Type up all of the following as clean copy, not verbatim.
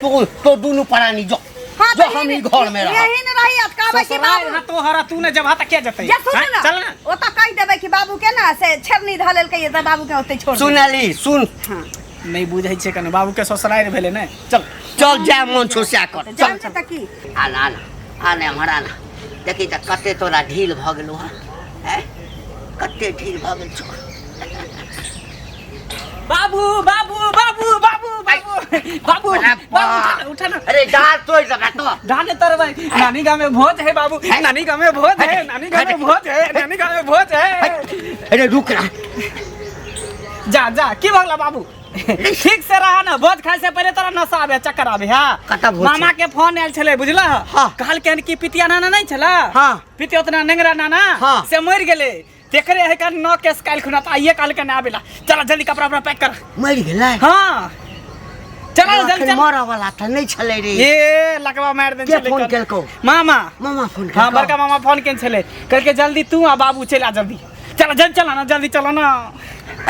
तो दोनों परानी जो हाँ, जो हम ही घर में रहा यही न रही अटकावे की बाबू ना तो हरा तू ने जब हाथ क्या जतई ये सुन ना चल ना ओ त कह देबे कि बाबू के ना से छेरनी धलेल के ये त बाबू के ओते छोड़ दे। सुनली सुन हां नहीं बुझै छै कने बाबू के ससुराल भेले ने चल चल जा मन छोसा कर जान त की आना आना आने हमारा ना देखी त कते तोरा ढील भ गेलु हैं कते ढील भ गेल छो बाबू बाबू बाबू बाबू बाबू बाबू बाबू उठा ना अरे डाल तोड़ दबा तो डाले तरबै नानी गांव में भोज है बाबू नानी गांव में भोज है नानी गांव में भोज है नानी गांव में भोज है अरे रुक रहा जा जा की भगला बाबू ठीक से रहा ना भोज खाए से पहले तोरा नशा आवे चक्कर आवे हां कता भोज मामा के फोन आयल छले बुझला हाँ। कहल के कि पितिया नाना नहीं छला हां पितिया उतना नेंगरा नाना हाँ। से मर गेले तेकरे है का न केस काल खुना त आइए काल के ना आवेला चल जल्दी कपड़ा अपना पैक कर मर गेलै हां चल जल्दी चल मरा वाला था नहीं छले रे ए लकवा मार दे के फोन केलको मामा मामा फोन हां बड़का मामा फोन केन छले करके जल्दी तू आ बाबू चला जल्दी चल जल्दी चला ना जल्दी चला ना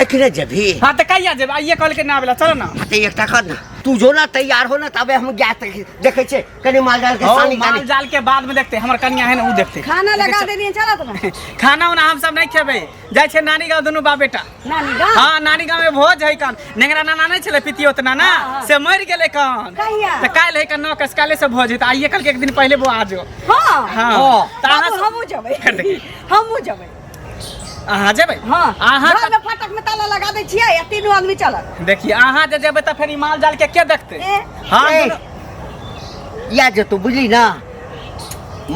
अखरे जभी हां त कहिया जेब आइए काल के ना आवेला चल ना ते एकटा कर ना तू जो ना तैयार हो ना तबे हम गैस देखे छे कनी माल डाल के सानी माल जाल के बाद में देखते हमर कन्या है ना उ देखते खाना लगा देनी चलत ना खाना उना हम सब नहीं खेबे जाय छे नानी गांव दोनों बाप बेटा नानी गांव हां नानी गांव में भोज है कान नेंगरा नाना नहीं छले पितियो त नाना से मर गेले कान कहिया त काल है का न कस काले से भोज है त आइए कल के एक दिन पहले वो आ जो हां हां त बाबू हमहु जबै हमहु जबै अहाँ जेबै हां अहाँ घर में फाटक में ताला लगा दे छियै या तीनों आदमी चलत देखिए अहाँ जे जेबै त फेर ई माल जाल के देखते हां या जे तू बुझली ना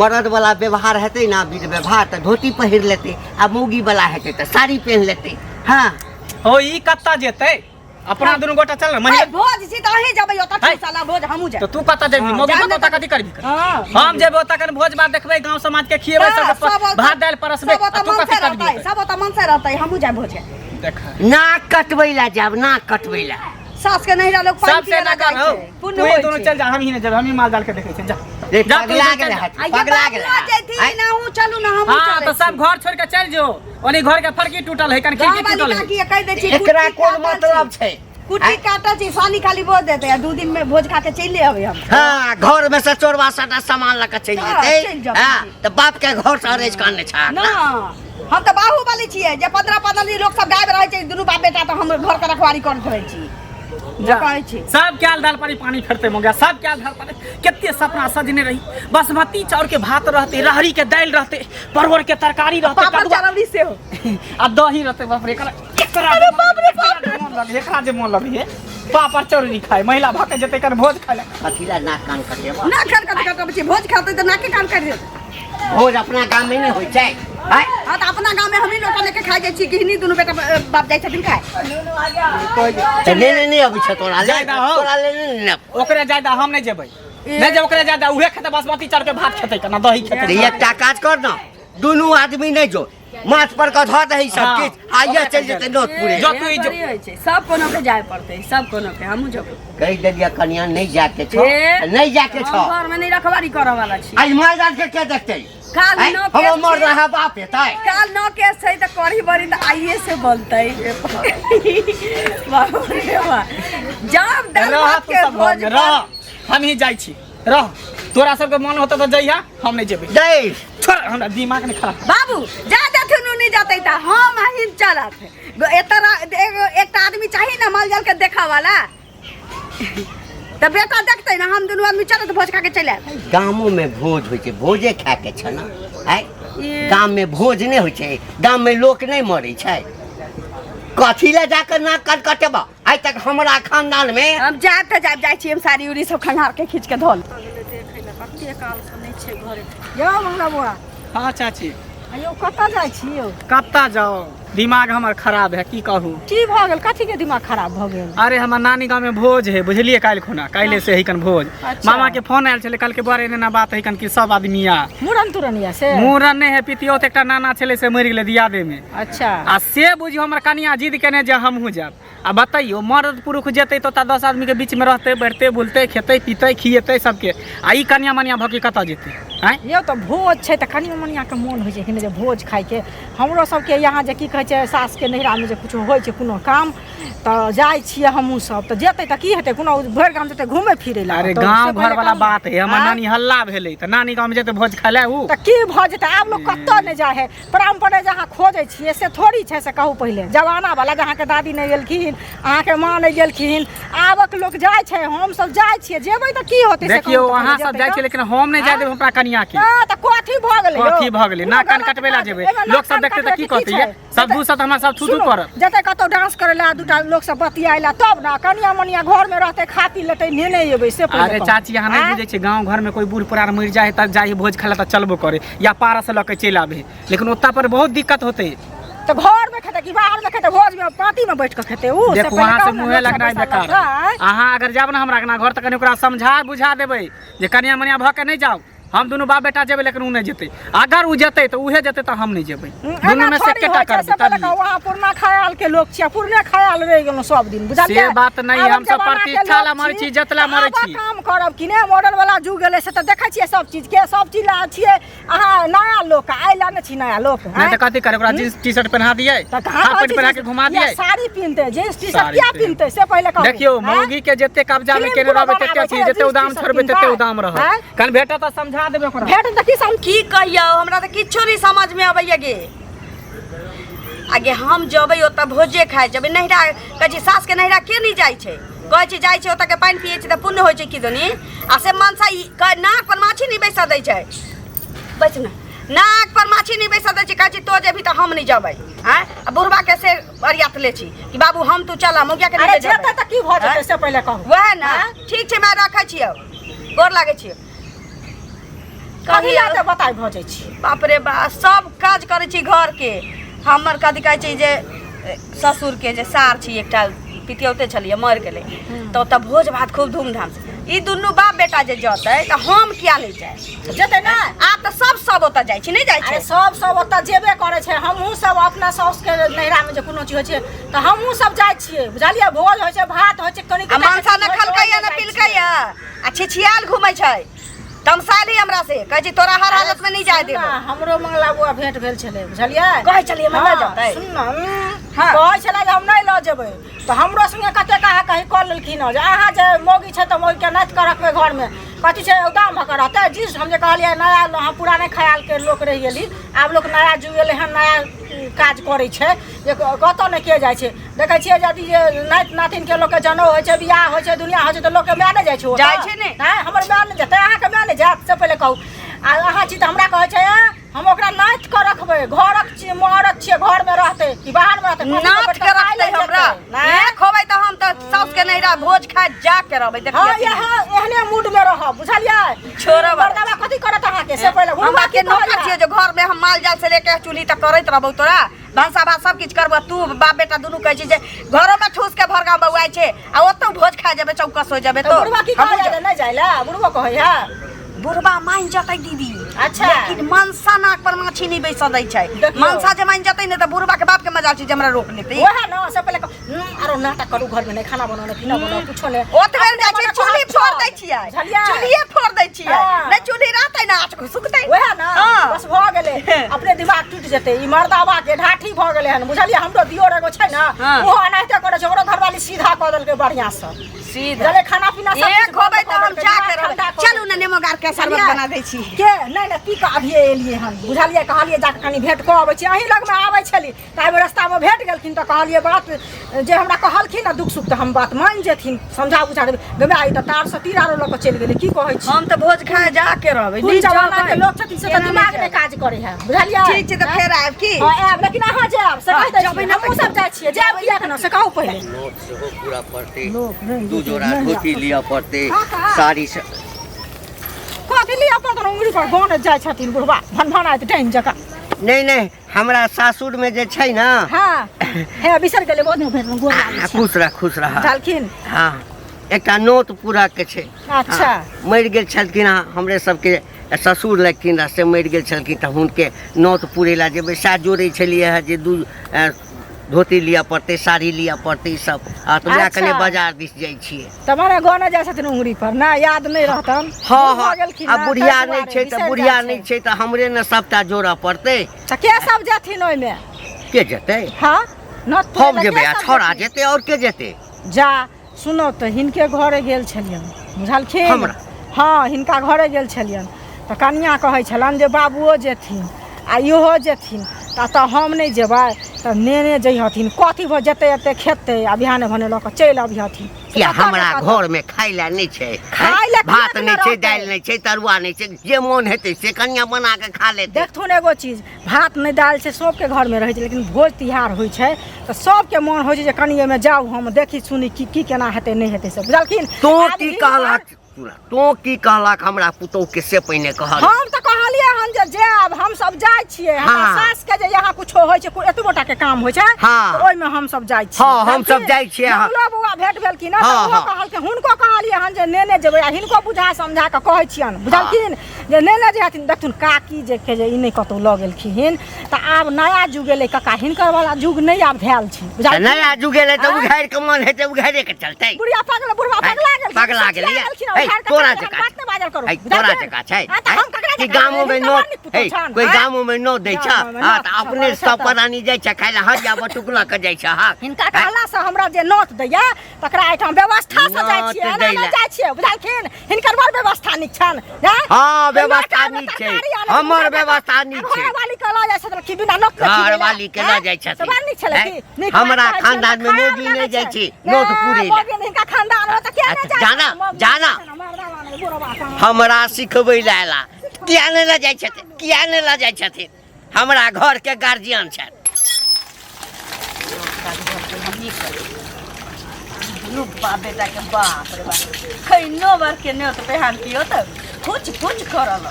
मर्द वाला व्यवहार हेतै ना विध व्यवहार त धोती पहिर लेते आ मौगी वाला हेतै त साड़ी पहन लेते हां ओ ई कत्ता जेतै अपना दुनु गोटा चल ना महिला भोज छी त अही जबै ओता साला भोज हमहु तो जाय तू कत्ता जेबी मौगी कत्ता कथि करबी हां हम जेबै ओता कन भोज भात देखबै गांव समाज के खिएबै सब भात दाल परसबै तू कथि करबी सब ओता मन से रहतै हमहु जाय भोज देखा नाक कटबैला जाब नाक कटबैला सास के नहिरा लोग पानी सबसे ना कर हो तू ही दोनों चल जा हम ही ने जब हम ही माल डाल के देखे जा रे जा पगला गेल है पगला गेल आ जैती ना हूं चलू ना हमहु हां चलै तो सब घर छोड़ के चल जो ओनी घर के फड़की टूटल है कन खिड़की टूटल है की कह दे छी एकरा कोन मतलब छै कुट्टी काटा छी सानी खाली बोझ देते हैं 2 दिन में भोज खा के चले आवे हम हां घर में से चोरवा साटा सामान लगा चल जेतै हां त बाप के घर से अरेज करने छा ना हम तो बाहुबली छियै जे 15 दिन लोग सब गायब रहै छै दुनू बाप बेटा तो हम घर के रखवारी करत रहै छी कहै छी सब क्याल दाल पानी पानी फेरते मोगा सब क्याल दाल पानी कितने सपना सजने रही बासमती चाउर के भात रहते रहरी के दाल रहते परवल के तरकारी रहते पापड़ चरौरी से हो आ दही रहते बाप रे अरे बाप रे एकरा जे मन लगी है पापड़ चरौरी खाए महिला भाके जते कर भोज खाए अथिला नाक कान कटेबा ना खान कट छी भोज खाते तो नाके कान कर दे भोज अपना गांव में नहीं होय छै हां हां तो अपना गांव में हम ही लोटा लेके खाइ जाइ छी कि हिनी दुनू बेटा बाप जाइ छथिन खाए चले नहीं अभी छ तोरा ले तोरा ले नहीं ओकरे ज्यादा हम नहीं जेबै नहीं जब ओकरे ज्यादा उहे खेते बासमती चाउर के भात खेते ना दही खेते एकटा काज कर ना दोनों आदमी नहीं जो माथ पर का धर दही सब चीज आइया चल जेते नोट पूरे जो तू जो सब कोनो के जाय पड़ते सब कोनो के हमहु जब कह देलिया कन्या नहीं जाके छो नहीं जाके छो घर में नहीं रखवारी करे वाला छी आज मैदान के देखते काल न के हम मर रहा बाप हेतै काल न के छै त करी बरी त आइए से बनतै बाबू रे बा जब दाल भात के भोज रह हम ही जाई छी रह तोरा सब के मन होता तो जइहा हम नहीं जेबै दे छोड़ हमरा दिमाग ने खराब बाबू जा देथिन नहीं जाते त हम आही चलत एतरा एकटा आदमी चाहिए ना माल जाल के देखा वाला त बेटा देखते ना हम दोनों आदमी चलत भोज खा के चले गामो में भोज होय छै भोजे खा के छ ना आइ गाम में भोज नहीं होय छै गाम में लोक नहीं मरै छै कथी ले जाकर ना कट कटेबा आज तक हमरा खानदान में हम जाब त जाय छी हम साड़ी उड़ी सब खंगार के खींच के धोल देखे ले कते काल से नहीं छै घरे यो मंगला बुआ हां चाची अयो कत्ता जाय छी यो कत्ता जाओ दिमाग हमर खराब है की कहूं की भ गेल कथी के दिमाग खराब भ गेल अरे हमर नानी गांव में भोज है बुझलिए काल खुना काले से हिकन भोज मामा के फोन आयल छले कल के बारे ने ना बात हिकन की सब आदमी आ मुरन तुरनिया से मुरन नहीं है पितियो त एकटा नाना छले से मर गेले दियादे में अच्छा आ से बुझियो हमर कनिया जिद केने जे हमहु जाब आ बताइयो मर्द पुरुष जेतै तो 10 आदमी के बीच में रहते बैठते बोलते खेते पीते खिएते सबके आ ई कनिया मनिया भकी कता जेतै हैं यो तो भोज छै त कनिया मनिया के मन होय छै कि जे भोज खाय के हमरो सब के यहां जे की कहै छै सासके नैहरामे जे किछो होइ छै कोनो काम तऽ जाइ छियै हमहूँ सब तऽ जेतै तऽ की हेतै कोनो भरि गाम जेतै घूमै फिरै लए अरे तऽ गांव से घर पहिले वाला काम- बात है हमर आँय? नानी हल्ला भेलै तऽ नानी गाँव में जेतै भोज खाय ले ऊ तऽ की भऽ जेतै आब लोग कतऽ नहि जाइ है परम्परा जहाँ खोजै छियै से थोड़ी छै से कहू पहिले जमाना वाला जहाँके दादी नहि गेलखिन अहाँके माँ नहि गेलखिन आबक लोग जाइ छै हमसब जाइ छियै जेबै तऽ की होतै से देखियो कहू तऽ वहाँ पहिले सब जेतै जाइ तऽ? छै लेकिन हम नहीं जाय देब हमरा कनिया के हाँ, तऽ कथी भऽ गेलै यौ? कथी भऽ गेलै? ना कान कटबै लए जेबै। एहिमे लोक सब नाक देखतै तऽ की कान कहतै? छै? सब दू साथ हमरा सब थू-थू सुनू, करत। जेतै कतौ डांस करे ला दूटा लोग सब बतियाइला तब ना कनिया मनिया घर में रहते खा पी लेतै नेने एबै से पहिले अरे कहू। चाची यहाँ नहीं आँय? बुझे छै गांव घर में कोई बूढ़ पुरान मर जाए तब जाई भोज खाला त चलबो करे या पारा से लके चल आबे लेकिन ओत्ता पर बहुत दिक्कत होते तो घर में खेते कि बाहर में खेते भोज में पार्टी में बैठ के खेते उ देखो पहिले वहाँ से कहू ना, मुँहे लोक सब लगनाइ बैसल बेकार रहतै। अहाँ अगर जाब ना हमरा ना घर तक कनी ओकरा समझा बुझा देबै जे कनिया मनिया भ के नहीं जाओ हम दोनों बाप बेटा जेबै लेकिन उ नहीं जेतै अगर उ जेतै तो उहे जेतै तो हम नहीं जेबै दोनों में से केटा करबै तब वहाँ पुरना ख्याल के लोग छियै पुरने ख्याल रह गेलो सब दिन बुझलियै से बात नहीं आबक हम सब जमाना के प्रतिष्ठा लोग ला मरै छी, छी जतला मरै आबक छी काम करब कि ने मॉडल वाला जुग गेलै से तऽ देखै छियै सब चीज के सब चीज ला छियै अहाँ नया लोग आइ ला नहि छी नया लोग नहीं तो कथी करे ओकरा जींस टी शर्ट पहना दिए तऽ कहाँ हाफ कहै पैंट छी पहना जे- के घुमा या दिए साड़ी पिनते जींस टी शर्ट साड़ी क्या पिन्हतै। पिनते से पहिले कहू देखियो आँय? मौगी के जते कब्जा में फिल्म केने पूरा रहबै बनाबै तते छै, चीज जते जींस उदाम टी-शर्ट छोड़बै तते पिन्हतै। उदाम रहत आँय? कन भेटा त समझा देबै ओकरा भेट तऽ की सम की कहियौ हमरा तऽ किछो नहीं समझ में अबैया गे आगे हम जबै ओतऽ भोजे खाए जबै नैहरा कहै छी सास के नैहरा के नहीं जाइ छै कहै छी जाइ छै ओतऽ के पानि पियै छै तऽ पुण्य होइ छै कि दनी आ से मनसा नाक पर माछी नहीं बैसा दै छै बैस ना नाक पर माछी नहीं बैसा दै छै कहै छी तो जेबही तऽ हम नहीं जबै आँय आ बुढ़बा के से अरियात ले छी कि बाबू हम तू चला मौगिया के अरे नहीं जेतै जेबै तऽ की भऽ जेतै से पहिले कहू वएह ना ठीक छै मैं रखै छियौ गोर लागै छियौ कथी ला तऽ बताइ भऽ जाइ छी बाप रे बा सब काज करै छी घर के हमर कथी कहै छै जे ससुर के जे सार छी एकटा पितियौते छलिए मर गेलै तऽ ओतऽ भोज भात खूब धूमधाम से ई दुनू बाप बेटा जे जतै तऽ हम किया नहीं जाए जेतै ना आब तऽ सब ओतऽ जाइ छी नहीं जाइ अरे छै सब ओतऽ जेबे करै छै हमहूँ सब अपना साउस के नैहरा में जे कोनो चीज होइ छै तऽ हमहूँ सब जाइ छियै बुझलियै भोज होइ छै भात होइ छै कनी आ मनसा न खलकैया न पिलकैया आ छिछियाल घुमै छै तमसाली हमरा से कहै छी तोरा हर हालत में नहीं जाए देबो हमरो मंगला बुआ भेंट भेल छलै बुझलियै कहै छलिए मैं हाँ, न जतै सुन न, हाँ। कहै छलै जे हम नहीं लऽ जेबै तऽ हमरो संगे कते कहा कहीं कऽ लेलखिन हँ जे अहाँ जे मौगी छै तऽ मौगी के नाच के रखबै घर में कथी छै उदाम भऽ के रहतै जिस हम जे कहलियै नया हम पुराने ख्याल के लोक रहि गेली आब लोक नया जुग गेलै हन नया काज करै छै जे कतऽ नहि के जाइ छै देखै छियै यदि जे नाति नातिन के लोक के जनउ होइ छै बियाह होइ छै दुनिया होइ छै तऽ लोक के माय नहि जाइ छै ओतऽ। जाइ छै ने। हैं हमर माय नहि जेतै अहाँके माय नहि जायत से पहिले कहू आ अहाँ छी तऽ हमरा कहै छै हम ओकरा नाति के रखबै घरक छियै मरद छियै घर में रहतै कि बाहर में रहतै नाथ के रखतै हमरा ए खोबै तऽ हम तऽ साउस के नैहरा भोज खाए जा के रहबै हाँ देखिए यहाँ एहने मूड में रह बुझलियै छोड़ब। मर्दवा कथी करत अहाँके से पहिले हम बुढ़वा बाकी की नौकर कहैया? छियै जो घर में हम माल जाल से लेके चूल्ही तक करैत रहबौ तोरा भंसा भात सब किछ करबो तू बाप बेटा दुनू कहै छी जे घरों में ठूस के भरगा बउआइ छै आ ओतौ भोज खा जेबै चौकस हो जेबै तो तो बुढ़वा की हमहूँ कहैया जे नहीं जाइला बुढ़वा कहैया बुढ़बा मान जतै दीदी अच्छा। लेकिन मनसा नाक पर माछी नहीं बैस दै छै देखियौ। मनसा जे मान जतै ने तऽ बुढ़बा के बाप के मजाल छै जे हमरा रोक लेतै ओहे न से पहिले आरो नाटक करू घर में नहीं खाना बनाना पीना बनाना कुछो नहीं ओतबे जाइ छै चूल्ही फोड़ दै छियै बुझलियै? चूल्हिए फोड़ दै छियै हाँ। नहीं चूल्ही रहतै ना आँच सुखतै ओहे ना हाँ। बस भ गेलै अपने दिमाग टूट जेतै ई मर्दावा के ढाठी भ गेलै हन बुझलियै हमरो दियोर एगो छै ना हाँ। ओहो एनाहिते करे छै ओकरो घरवाली सीधा क देलकै बढ़िया से सीधा जले खाना पीना सब एक कुछ होबै बंद तऽ कऽ हम देलकै, जा दिमाग के रहबै ठंडा कऽ चलू ने नेमो गार के शरबत बुझलियै? बना दै छी के नहीं नहीं पी के अभिये एलियै हन बुझलियै कहलियै जाके कनी भेंट कऽ अबै छी अहीं लग में आबै छली तऽ एहि रास्ता में भेट गेलखिन तऽ कहलियै बात जे हमरा कहलखिन ना दुख सुख तऽ हम बात मान जेथिन समझा बुझा देबै गमे आई तऽ तार से तीर आरो लऽ के चलि गेलै की कहै छी हम तऽ भोज खाए जा के रहबै कुल नहीं जमाना जेबै। के लोग छथिन से तऽ दिमाग में काज करे है बुझलियै ठीक छै तऽ फेर आयब की हाँ आयब लेकिन अहाँ जायब से हाँ, कहि दै जेबै छी ना हमहूँ सब जाइ छियै जायब किया के ना से कहू पहिले नोट सेहो पूरा पड़तै नोट नहीं, दू जोड़ा नहीं, धोती लिअ पड़तै हाँ, हाँ। साड़ी से कथी लिए अपन उंगली पर गान जाइ छथिन बुढ़वा भन भन आइत टाइम जका नहीं नहीं हमरा सासुर में जे छै ना हाँ हे बिसर गेलै बहुत भेट में गोर लागै छै खुश रह झालखिन हाँ एकटा नोत पूरा के छै अच्छा हाँ, मरि गेल छलखिन हँ हमरे सबके ससुर लगखिन रह से मरि गेल छलखिन तऽ हुनके नोत पूरे ला जेबै साथ जोड़ै छलियै हँ जे दू धोती लिअ पड़तै साड़ी लिअ पड़तै सब आ तऽ वएह अच्छा। कने बाजार दिस जाइ छियै तुम्हारा गाना जाइ छथिन उंगली पर ना याद नहीं रहतन हाँ भूल हाँ गेलखिन आ ना, बुढ़िया ताहि नहीं दुआरे छै तऽ बिसरि बुढ़िया जाइ नहीं छै तऽ हमरे ने सबटा जोड़ऽ पड़तै तऽ के सब जेथिन ओइमे के जेते हाँ नत हम जेबे आ छोड़ा जेते और के जेते जा सुनो तो हिनके घरे गेल छलियन बुझलखिन हमरा? हाँ हिनका घरे गेल छलियन तो कनिया कहै छलन जे बाबुओ जेथिन आ इहो जेथिन तऽ हम नहीं जेबै तऽ नेने जइहथिन कथी भऽ जेतै एते खेतै आ बिहाने भने लऽ कऽ चलि अबिहथिन क्या हमरा घर में खाइ ला नहीं छै खाइ ला भात किया नहीं न छै रहतै? दालि नहीं छै तरुआ नहीं छै जे मोन हेतै से कनिया बना के खा लेतै देखथुन एगो चीज भात नहीं दालि छै सबके घर में रहै छै लेकिन भोज तिहार होइ छै तऽ सबके मोन होइ छै जे कनिए में जाउ हम देखी सुनी की केना हेतै नहीं हेतै से बुझलखिन तो की कहलक तो की कहलक हमरा पुतौह के से पहिने कहल हम तऽ कहलियै हन जे जायब हम सब जाइ छियै हमरा हाँ। सास के जे यहाँ कुछो होइ छै एतबोटा के काम होइ छै हाँ। तऽ ओइमे हम सब जाइ छियै हाँ, हम सब जाइ छियै, हाँ। मंगलो बौआ भेट भेल कि ना हाँ, तऽ हाँ। ओहो कहलकै हुनको कहलियै हन जे नेने जेबै आ हिनको बुझा समझा कऽ कहै छियन बुझलखिन जे नेने जे हथिन देखथुन काकी जे के जे ई नहि कतौ लऽ गेलखिन तऽ आब नया जुग एलै कका हिनकर वाला जुग नहीं आब धैल छै बुझलखिन नया जुग एलै तऽ हाँ। उघारि के मन हेतै उघारे के चलतै बुढ़िया पगला बुढ़वा पगला गेल पगला गेलियै तोरा जका तोरा जका छै कि गामो में नो कोई गामो में नो दै छ हां त अपने सब परानी जाइ छ खाइ ला हरिया बटुकला के जाइ छ हां हिनका कहला से हमरा जे नोट दैया तकरा एठाम व्यवस्था से जाइ छियै नोट ना दै ला। जाइ छियै बुझलखिन हिनकर बड़ व्यवस्था नीक छन हाँ, व्यवस्था नीक छै। हमर व्यवस्था नीक छै। घरवाली के लऽ जाइ छथिन कि बिना नोट घरवाली के लऽ जाइ छथिन। बड़ नीक छलै कि नीक हमरा बात कहै खानदान छियै, में खायल मोगी नहि नहि जाइ छै। छै, नोट पूरे ला। मोगी हिनका खानदान में तऽ के अच्छा, नहि जाइ जाना हमरा सिखबै ला एला किया नहि लऽ जाइ छथिन किया नहि लऽ जाइ छथिन हमरा घर के गार्जियन छथि बाप बेटा के बाप रे बाप खैनो बार के ने तो पेहान पियो त फुच करल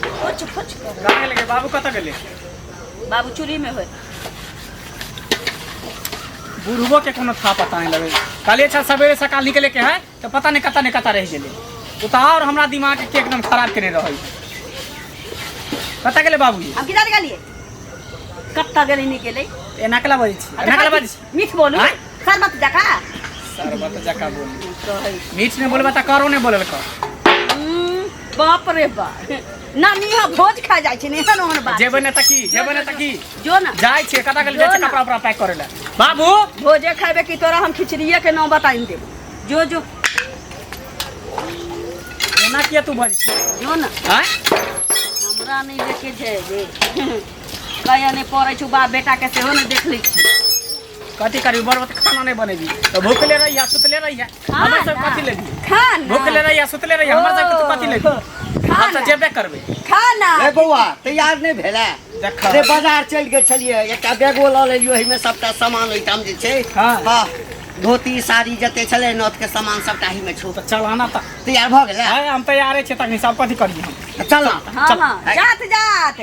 फुच कर कहाँ गेले बाबू कतऽ गेले बाबू चूरी में होय बुढ़बो के कोनो था पता नहीं लगे काले अच्छा सवेरे सकाल निकले के है तो पता नहीं कता रह गेले उतार हमरा दिमाग के एकदम खराब करे रहै कतऽ गेले बाबूजी हम किधर गेलिए कत्ता गेली नहीं गेले ए नकला बजै छी नकला बजै छी मीठ बोलू आँय? शरबत जका सरबत जका बोल कहै मीठ ने बोलबा त करो ने बोलल कर बाप रे बाप नानी हा भोज खा जाइ छै ने हन ओहन बात जेबे ने तकी जो ना जाय छे कतऽ गेले जो जाय छे ना। कपड़ा उपड़ा पैक करे ला बाबू भोजे खाबे की तोरा हम खिचड़िए के नाम बताइन देब जो एना किया तू बज जो ना हां हमरा नहीं देखे छै जे कया नहीं पड़ै छु बाप बेटा के सेहो नहीं देख लै छी कथी करी बरबत खाना नहीं बनेबी तो भूखले रही या सुतले रही हमर सब कथी लेबी खाना भूखले रही या सुतले रही हमर सब तू कथी लेबी हम तो जेबे करबे खाना ए बौआ तैयार नहीं भेला देख अरे बाजार चलि गेल छलियै एकटा बैगो लऽ लेलियो एहिमे सबटा सामान ओइठाम जे छै हाँ। हाँ धोती साड़ी जते छलै नौत के सामान सबटा ही में छौ तो चल आना त तैयार भऽ गेलै हां हम तैयारे छे तक सब कथी करी हम चल ना हाँ हाँ जात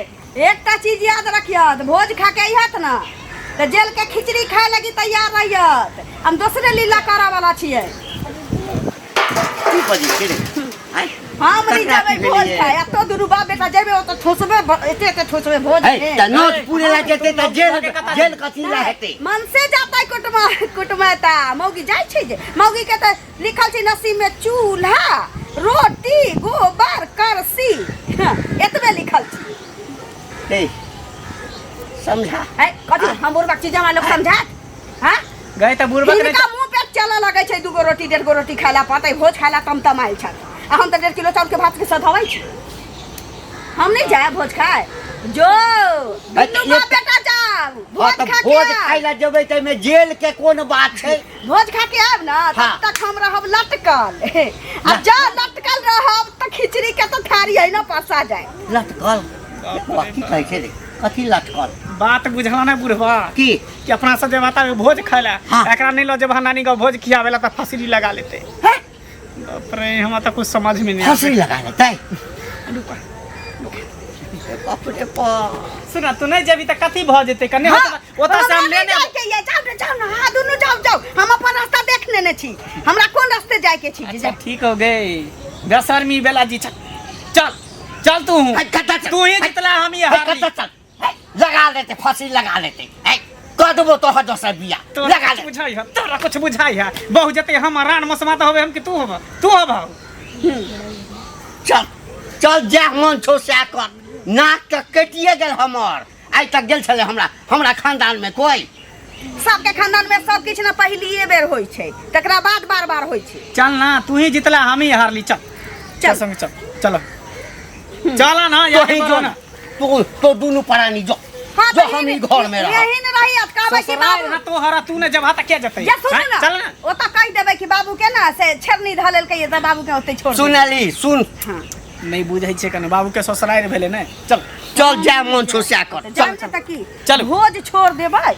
एकटा चीज याद रखियत भोज खा के अइहत ना तो जेल के खिचड़ी खाए लगी तैयार रहियत हम दूसरे लीला करा वाला छियै की बजी छै रे आइ हम नहीं ककरा जाबे की भोज भेलियै? खाए अब तो दुरुबा बेटा जेबे ओ तो ठोसबे एते ठोसबे भोज है में। त नोट पूरे ला जेते त जेल कथी ला हेतै मन से जाता है कुटुमता मौगी जाय छै जे मौगी के त लिखल छै नसीब में चूल्हा रोटी गोबर करसी एतबे लिखल छै ए समझा है कथी हम बुरबक चीज हमरा लोग समझात हां गए त बुढ़बा के इनका मुंह पे चला लगे छै दूगो रोटी डेढ़ गो रोटी खाइला पतै भोज खाइला तमतमाइल छ आ हम त 1.5 किलो चाउर के भात के सधबै छी हम नहीं जाए भोज खाए जो दुनू बाप बेटा जाओ भोज खा के भोज आएब। खाइ ला जेबै त में जेल के कोन बात छै भोज खा के आब ना हाँ। तब तक हम रहब लटकल अब जा लटकल रहब त खिचड़ी के तो थारी है ना परसा जाए लटकल की कहै छै रे कथी लटकल बात बुझला ना बुढ़बा की कि अपना सब जे बाता भोज खाइला हाँ। एकरा नहीं लो जब नानी का भोज खियावेला त फसरी लगा लेते है बाप रे हमरा त कुछ समझ में नहीं फसरी लगा लेतै रुका बाप रे बाप सुना तू नहीं जेबी त कथी भ जेते कने ओता से हम लेने जाओ ना हाँ दोनों जाओ हम अपन रास्ता देख लेने छी हमरा कौन रास्ते जाए के छी अच्छा ठीक हो गई बेशर्मी बेला जी चल तू तू ही जितला हम ही हारी लगा लेते फसरी लगा लेते कह देबो तो दोसर बिया लगा ले तोरा कुछ बुझाई है बहु जते हम रान मसमा त होबे हम कि तू हब चल जा मन छौ से कर नाक त कटिए गेल हमर आज तक गेल छले हमरा खानदान में कोई सबके खानदान में सब किछु ना पहलिए बेर होइ छै तकरा बाद बार बार होइ छै। चल ना तू ही जितला हम ही हारली चल चल संग चल चलो चला ना तो ही जो ना तो दोनों परानी जो हाँ, जो तो हम ही यही घर में रह यही न रही कहबै कि बाबू ना तो हरा तूने जब हाथ क्या जतै या सुन ना चल ना ओ त कहि देबै कि बाबू के ना से छेरनी धलेल के त बाबू के ओते छोड़ दे। सुनली सुन हाँ नहीं बुझै छै कने बाबू के ससुराल भेले ने चल चल जा मन छो सै कर जान त की चल। भोज छोड़ देबै